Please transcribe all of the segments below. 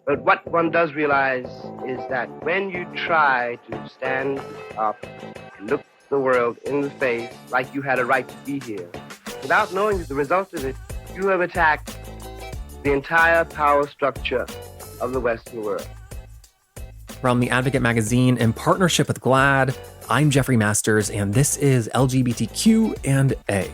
But what one does realize is that when you try to stand up and look the world in the face like you had a right to be here, without knowing the result of it, you have attacked the entire power structure of the Western world. From The Advocate magazine in partnership with GLAAD, I'm Jeffrey Masters, and this is LGBTQ&A.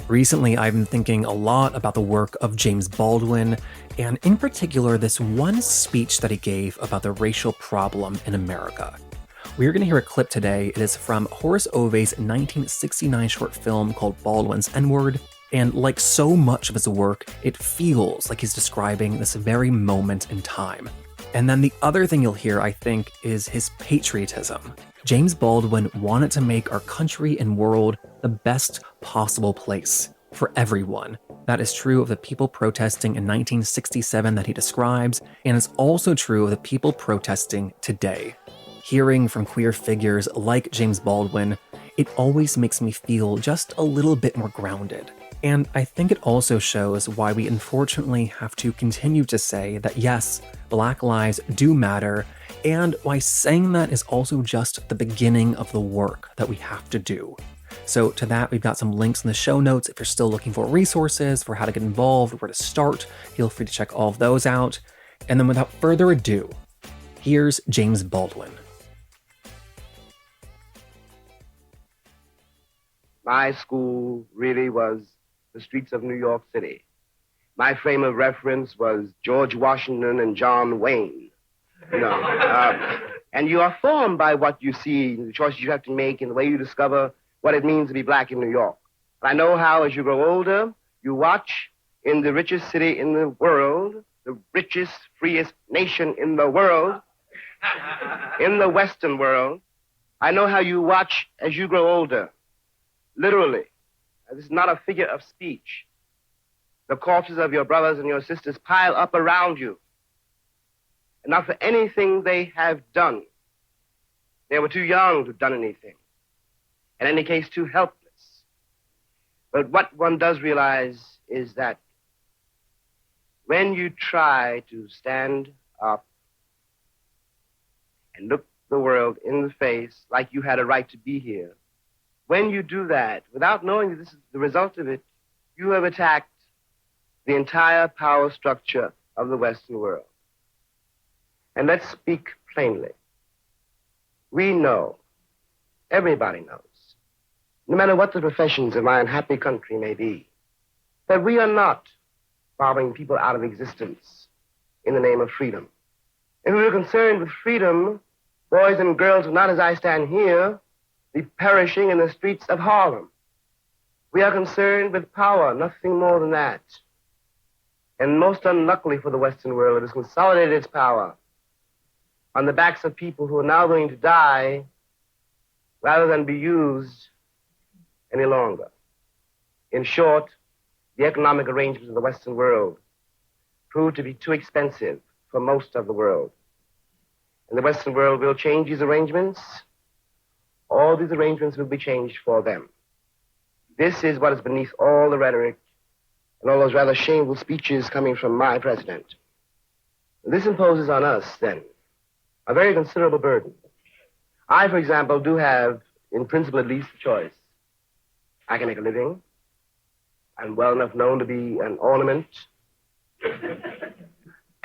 Recently, I've been thinking a lot about the work of James Baldwin, and in particular, this one speech that he gave about the racial problem in America. We're going to hear a clip today. It is from Horace Ové's 1969 short film called Baldwin's N-Word, and like so much of his work, it feels like he's describing this very moment in time. And then the other thing you'll hear, I think, is his patriotism. James Baldwin wanted to make our country and world the best possible place for everyone. That is true of the people protesting in 1967 that he describes, and it's also true of the people protesting today. Hearing from queer figures like James Baldwin, it always makes me feel just a little bit more grounded. And I think it also shows why we unfortunately have to continue to say that yes, Black lives do matter, and why saying that is also just the beginning of the work that we have to do. So to that, we've got some links in the show notes if you're still looking for resources, for how to get involved, where to start. Feel free to check all of those out. And then without further ado, here's James Baldwin. My school really was the streets of New York City. My frame of reference was George Washington and John Wayne. And you are formed by what you see, the choices you have to make, and the way you discover what it means to be black in New York. But I know how, as you grow older, you watch in the richest city in the world, the richest, freest nation in the world, in the Western world. I know how you watch as you grow older, literally. This is not a figure of speech. The corpses of your brothers and your sisters pile up around you. And not for anything they have done. They were too young to have done anything. In any case, too helpless. But what one does realize is that when you try to stand up and look the world in the face like you had a right to be here, when you do that, without knowing that this is the result of it, you have attacked the entire power structure of the Western world. And let's speak plainly. We know, everybody knows, no matter what the professions of my unhappy country may be, that we are not bombing people out of existence in the name of freedom. If we were concerned with freedom, boys and girls would not, as I stand here, be perishing in the streets of Harlem. We are concerned with power, nothing more than that. And most unluckily for the Western world, it has consolidated its power on the backs of people who are now going to die rather than be used any longer. In short, the economic arrangements of the Western world proved to be too expensive for most of the world. And the Western world will change these arrangements. All these arrangements will be changed for them. This is what is beneath all the rhetoric and all those rather shameful speeches coming from my president. This imposes on us, then, a very considerable burden. I, for example, do have, in principle at least, a choice. I can make a living. I'm well enough known to be an ornament.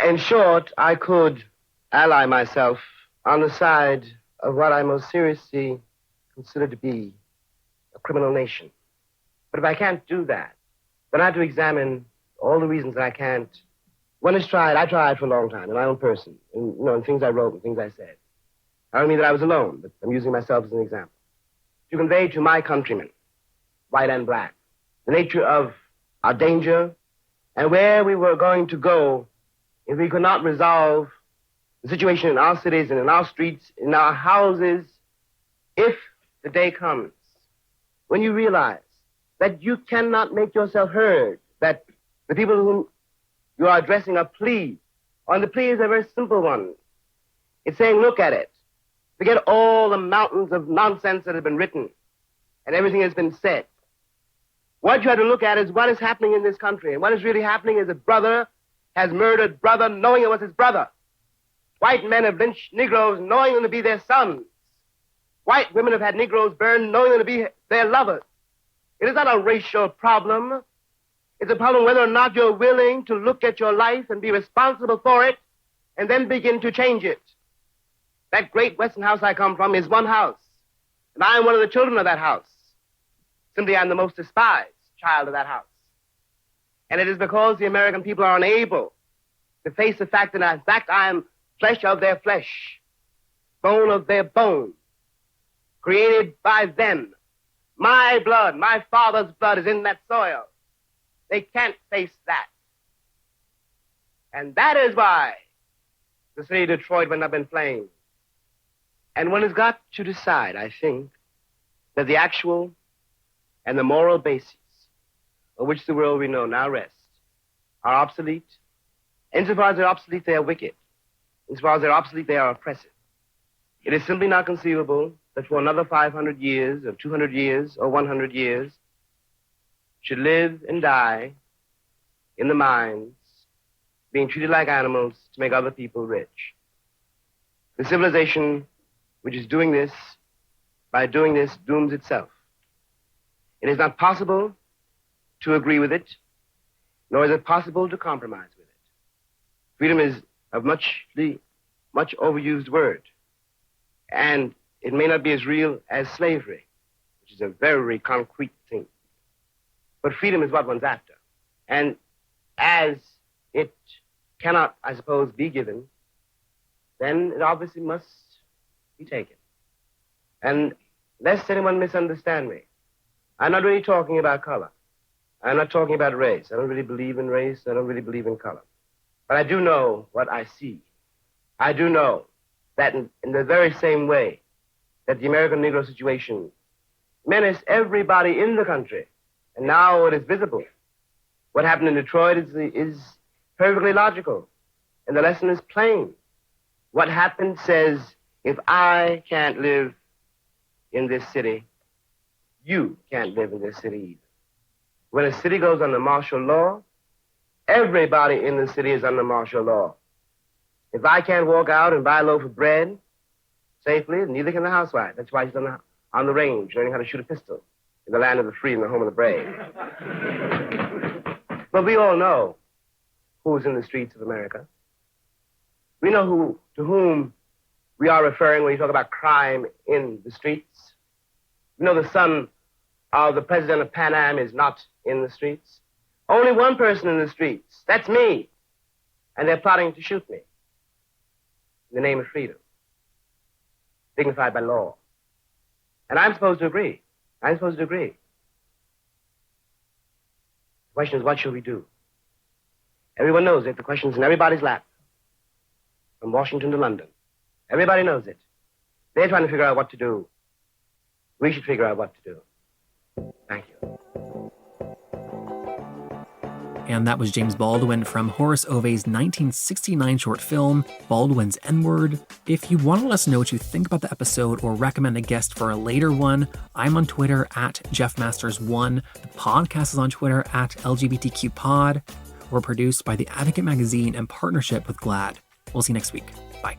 In short, I could ally myself on the side of what I most seriously consider to be a criminal nation. But if I can't do that, then I have to examine all the reasons that I can't. One is tried. I tried for a long time in my own person, in things I wrote and things I said. I don't mean that I was alone, but I'm using myself as an example. To convey to my countrymen, white and black, the nature of our danger and where we were going to go if we could not resolve the situation in our cities and in our streets, in our houses, if the day comes when you realize that you cannot make yourself heard, that the people whom you are addressing are pleas. And the plea is a very simple one. It's saying, look at it. Forget all the mountains of nonsense that have been written and everything that's been said. What you have to look at is what is happening in this country. And what is really happening is that, brother, has murdered brother knowing it was his brother. White men have lynched Negroes knowing them to be their sons. White women have had Negroes burned knowing them to be their lovers. It is not a racial problem. It's a problem whether or not you're willing to look at your life and be responsible for it and then begin to change it. That great Western house I come from is one house, and I am one of the children of that house. Simply, I'm the most despised child of that house. And it is because the American people are unable to face the fact that, in fact, I am flesh of their flesh, bone of their bone, created by them. My blood, my father's blood is in that soil. They can't face that. And that is why the city of Detroit went up in flames. And one has got to decide, I think, that the actual and the moral basis on which the world we know now rests are obsolete. Insofar as they're obsolete, they are wicked. Insofar as they're obsolete, they are oppressive. It is simply not conceivable that for another 500 years, or 200 years, or 100 years, should live and die in the mines, being treated like animals to make other people rich. The civilization which is doing this, by doing this, dooms itself. It is not possible to agree with it, nor is it possible to compromise with it. Freedom is a much overused word, and it may not be as real as slavery, which is a very concrete thing. But freedom is what one's after. And as it cannot, I suppose, be given, then it obviously must be taken. And lest anyone misunderstand me, I'm not really talking about color. I'm not talking about race. I don't really believe in race. I don't really believe in color. But I do know what I see. I do know that in the very same way that the American Negro situation menaced everybody in the country, and now it is visible. What happened in Detroit is perfectly logical, and the lesson is plain. What happened says, if I can't live in this city, you can't live in this city either. When a city goes under martial law, everybody in the city is under martial law. If I can't walk out and buy a loaf of bread safely, neither can the housewife. That's why she's on the range, learning how to shoot a pistol in the land of the free and the home of the brave. But we all know who's in the streets of America. We know to whom we are referring when you talk about crime in the streets. We know the son of the president of Pan Am is not in the streets. Only one person in the streets. That's me. And they're plotting to shoot me in the name of freedom, dignified by law. And I'm supposed to agree. I'm supposed to agree. The question is, what shall we do? Everyone knows it. The question's in everybody's lap, from Washington to London. Everybody knows it. They're trying to figure out what to do. We should figure out what to do. Thank you. And that was James Baldwin from Horace Ové's 1969 short film, Baldwin's N-Word. If you want to let us know what you think about the episode or recommend a guest for a later one, I'm on Twitter at JeffMasters1. The podcast is on Twitter at LGBTQpod. We're produced by The Advocate Magazine in partnership with GLAAD. We'll see you next week. Bye.